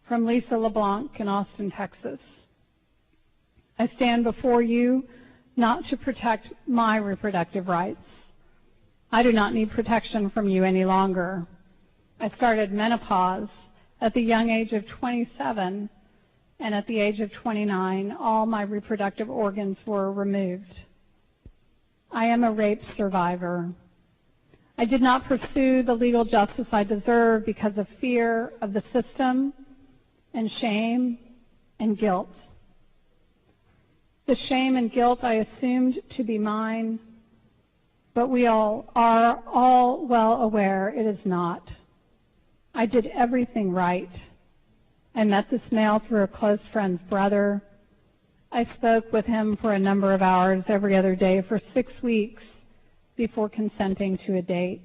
from Lisa LeBlanc in Austin, Texas. I stand before you not to protect my reproductive rights. I do not need protection from you any longer. I started menopause at the young age of 27, and at the age of 29, all my reproductive organs were removed. I am a rape survivor. I did not pursue the legal justice I deserve because of fear of the system and shame and guilt. The shame and guilt I assumed to be mine, but we all are all well aware it is not. I did everything right. I met this male through a close friend's brother. I spoke with him for a number of hours every other day for 6 weeks before consenting to a date.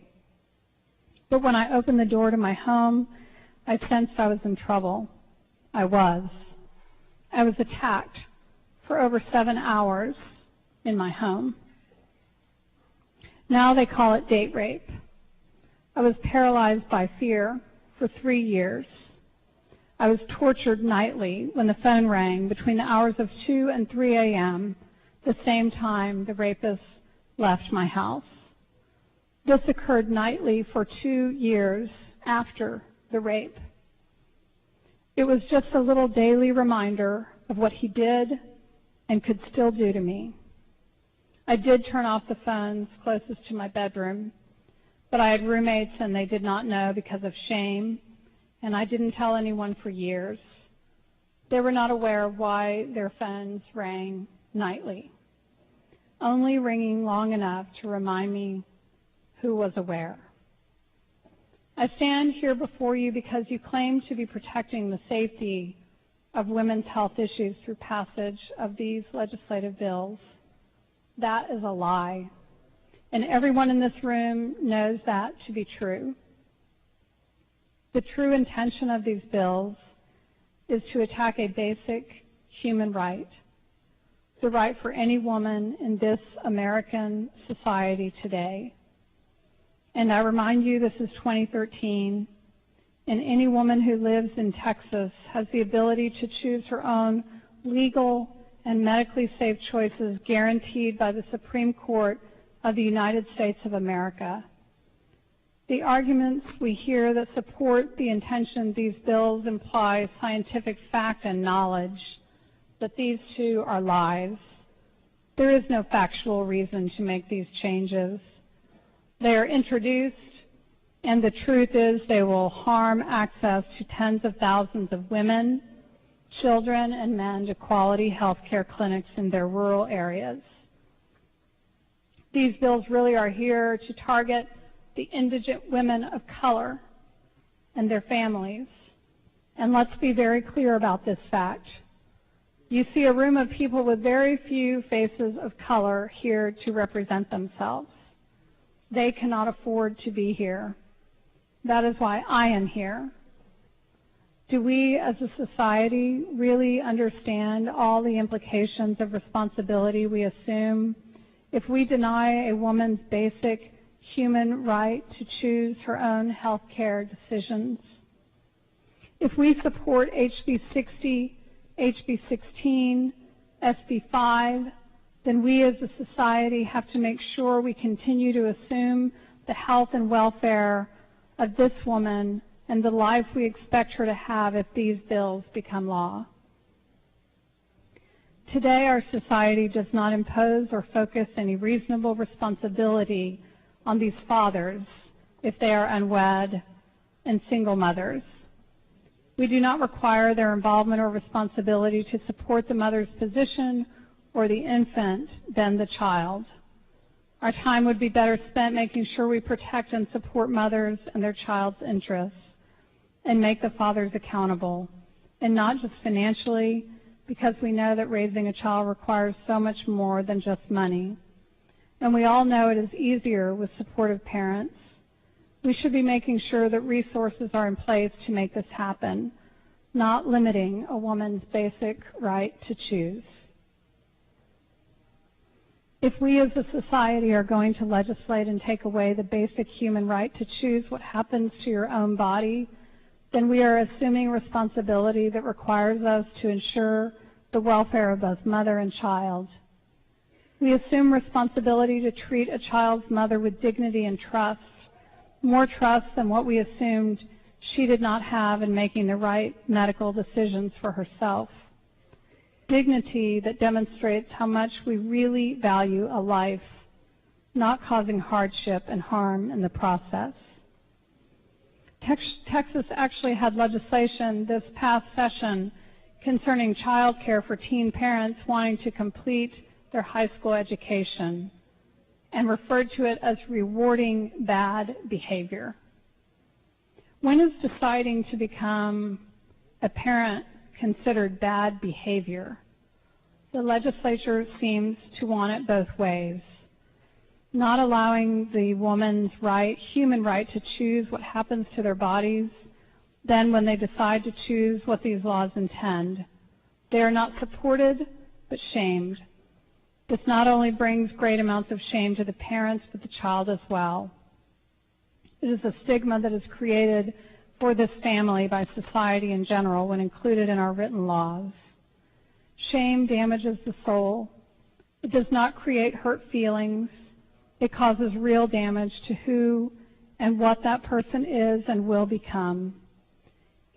But when I opened the door to my home, I sensed I was in trouble. I was. I was attacked for over 7 hours in my home. Now they call it date rape. I was paralyzed by fear for 3 years. I was tortured nightly when the phone rang between the hours of 2 and 3 a.m., the same time the rapist left my house. This occurred nightly for 2 years after the rape. It was just a little daily reminder of what he did and could still do to me. I did turn off the phones closest to my bedroom, but I had roommates and they did not know because of shame, and I didn't tell anyone for years. They were not aware of why their phones rang nightly, only ringing long enough to remind me who was aware. I stand here before you because you claim to be protecting the safety of women's health issues through passage of these legislative bills. That is a lie, and everyone in this room knows that to be true. The true intention of these bills is to attack a basic human right, the right for any woman in this American society today. And I remind you, this is 2013, and any woman who lives in Texas has the ability to choose her own legal and medically safe choices guaranteed by the Supreme Court of the United States of America. The arguments we hear that support the intention of these bills imply scientific fact and knowledge, but these two are lies. There is no factual reason to make these changes. They are introduced, and the truth is they will harm access to tens of thousands of women, children, and men to quality health care clinics in their rural areas. These bills really are here to target the indigent women of color and their families. And let's be very clear about this fact. You see a room of people with very few faces of color here to represent themselves. They cannot afford to be here. That is why I am here. Do we as a society really understand all the implications of responsibility we assume if we deny a woman's basic human right to choose her own health care decisions? If we support HB 60, HB 16, SB5, then we as a society have to make sure we continue to assume the health and welfare of this woman and the life we expect her to have if these bills become law. Today, our society does not impose or focus any reasonable responsibility on these fathers if they are unwed and single mothers. We do not require their involvement or responsibility to support the mother's position or the infant than the child. Our time would be better spent making sure we protect and support mothers and their child's interests and make the fathers accountable, and not just financially, because we know that raising a child requires so much more than just money. And we all know it is easier with supportive parents. We should be making sure that resources are in place to make this happen, not limiting a woman's basic right to choose. If we as a society are going to legislate and take away the basic human right to choose what happens to your own body, then we are assuming responsibility that requires us to ensure the welfare of both mother and child. We assume responsibility to treat a child's mother with dignity and trust, more trust than what we assumed she did not have in making the right medical decisions for herself. Dignity that demonstrates how much we really value a life, not causing hardship and harm in the process. Texas actually had legislation this past session concerning child care for teen parents wanting to complete their high school education and referred to it as rewarding bad behavior. When is deciding to become a parent considered bad behavior? The legislature seems to want it both ways, not allowing the woman's human right to choose what happens to their bodies. Then when they decide to choose what these laws intend, they are not supported but shamed. This not only brings great amounts of shame to the parents but the child as well. It is a stigma that is created for this family by society in general when included in our written laws. Shame damages the soul. It does not create hurt feelings. It causes real damage to who and what that person is and will become.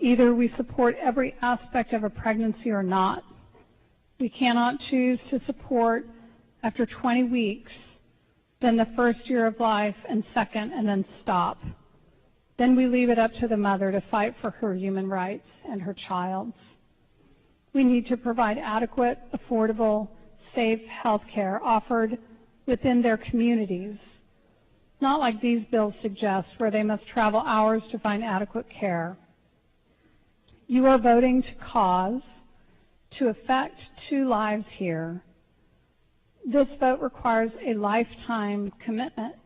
Either we support every aspect of a pregnancy or not. We cannot choose to support after 20 weeks, then the first year of life, and second, and then stop. Then we leave it up to the mother to fight for her human rights and her child's. We need to provide adequate, affordable, safe health care offered within their communities, not like these bills suggest, where they must travel hours to find adequate care. You are voting to affect 2 lives here. This vote requires a lifetime commitment.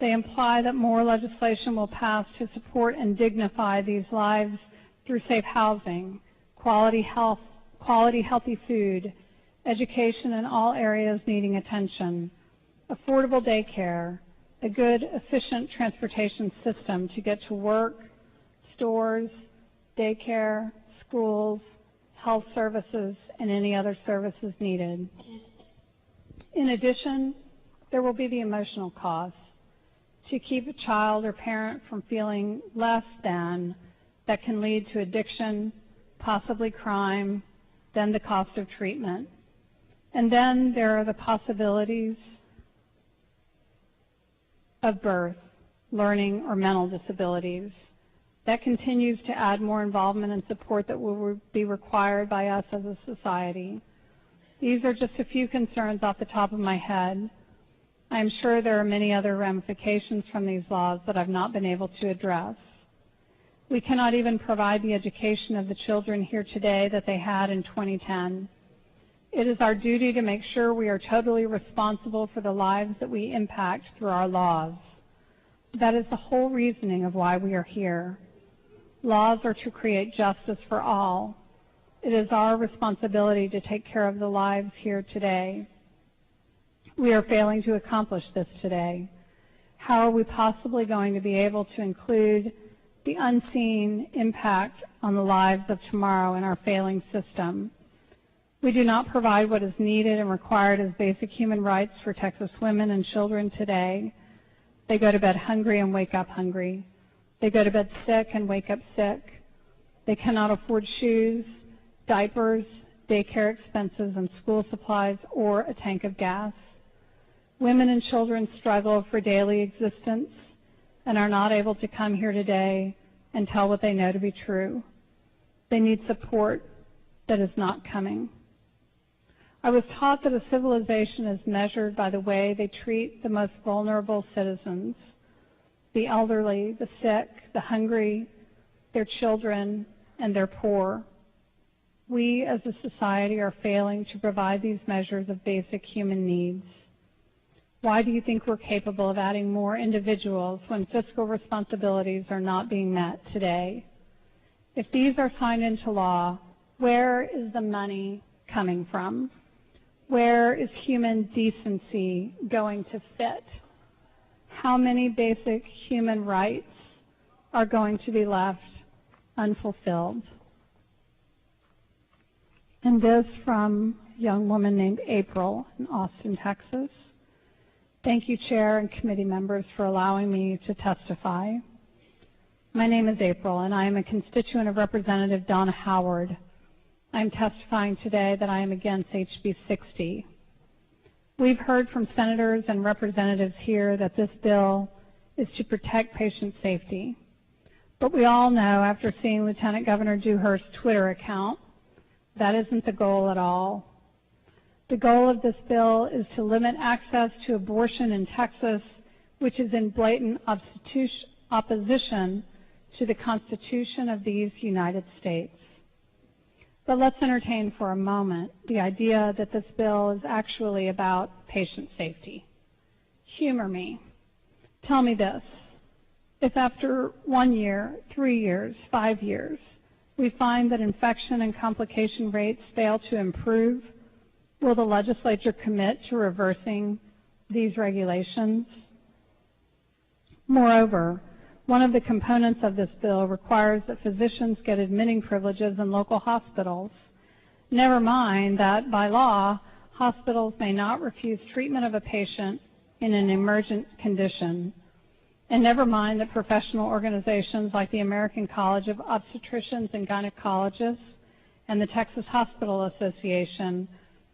They imply that more legislation will pass to support and dignify these lives through safe housing, quality healthy food, education in all areas needing attention, affordable daycare, a good, efficient transportation system to get to work, stores, daycare, schools, health services, and any other services needed. In addition, there will be the emotional cost to keep a child or parent from feeling less than that can lead to addiction, possibly crime, then the cost of treatment. And then there are the possibilities of birth, learning, or mental disabilities. That continues to add more involvement and support that will be required by us as a society. These are just a few concerns off the top of my head. I am sure there are many other ramifications from these laws that I've not been able to address. We cannot even provide the education of the children here today that they had in 2010. It is our duty to make sure we are totally responsible for the lives that we impact through our laws. That is the whole reasoning of why we are here. Laws are to create justice for all. It is our responsibility to take care of the lives here today. We are failing to accomplish this today. How are we possibly going to be able to include the unseen impact on the lives of tomorrow in our failing system? We do not provide what is needed and required as basic human rights for Texas women and children today. They go to bed hungry and wake up hungry. They go to bed sick and wake up sick. They cannot afford shoes, diapers, daycare expenses, and school supplies, or a tank of gas. Women and children struggle for daily existence and are not able to come here today and tell what they know to be true. They need support that is not coming. I was taught that a civilization is measured by the way they treat the most vulnerable citizens, the elderly, the sick, the hungry, their children, and their poor. We as a society are failing to provide these measures of basic human needs. Why do you think we're capable of adding more individuals when fiscal responsibilities are not being met today? If these are signed into law, where is the money coming from? Where is human decency going to fit? How many basic human rights are going to be left unfulfilled. And this from a young woman named April in Austin, Texas. Thank you, Chair and committee members, for allowing me to testify. My name is April, and I am a constituent of Representative Donna Howard. I am testifying today that I am against HB 60. We've heard from senators and representatives here that this bill is to protect patient safety. But we all know, after seeing Lieutenant Governor Dewhurst's Twitter account, that isn't the goal at all. The goal of this bill is to limit access to abortion in Texas, which is in blatant opposition to the Constitution of these United States. But let's entertain for a moment the idea that this bill is actually about patient safety. Humor me. Tell me this. If after 1 year, 3 years, 5 years, we find that infection and complication rates fail to improve, will the legislature commit to reversing these regulations? Moreover, one of the components of this bill requires that physicians get admitting privileges in local hospitals. Never mind that, by law, hospitals may not refuse treatment of a patient in an emergent condition. And never mind that professional organizations like the American College of Obstetricians and Gynecologists and the Texas Hospital Association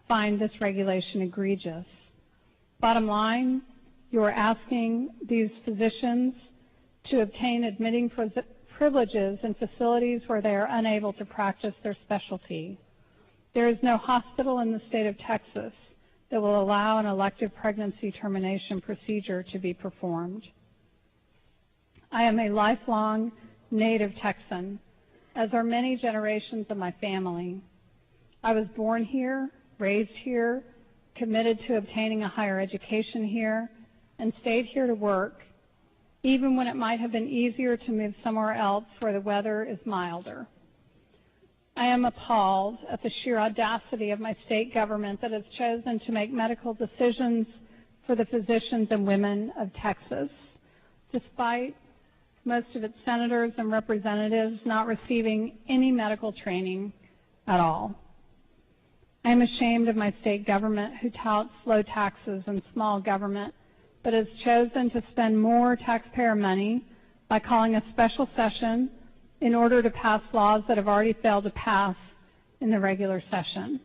find this regulation egregious. Bottom line, you are asking these physicians to obtain admitting privileges in facilities where they are unable to practice their specialty. There is no hospital in the state of Texas that will allow an elective pregnancy termination procedure to be performed. I am a lifelong native Texan, as are many generations of my family. I was born here, raised here, committed to obtaining a higher education here, and stayed here to work, even when it might have been easier to move somewhere else where the weather is milder. I am appalled at the sheer audacity of my state government that has chosen to make medical decisions for the physicians and women of Texas, despite most of its senators and representatives not receiving any medical training at all. I am ashamed of my state government, who touts low taxes and small government, but has chosen to spend more taxpayer money by calling a special session in order to pass laws that have already failed to pass in the regular session.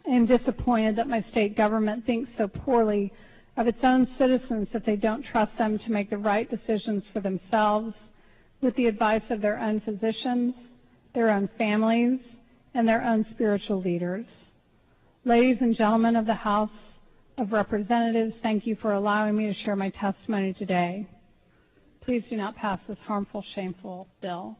I am disappointed that my state government thinks so poorly of its own citizens that they don't trust them to make the right decisions for themselves with the advice of their own physicians, their own families, and their own spiritual leaders. Ladies and gentlemen of the House of Representatives, thank you for allowing me to share my testimony today. Please do not pass this harmful, shameful bill.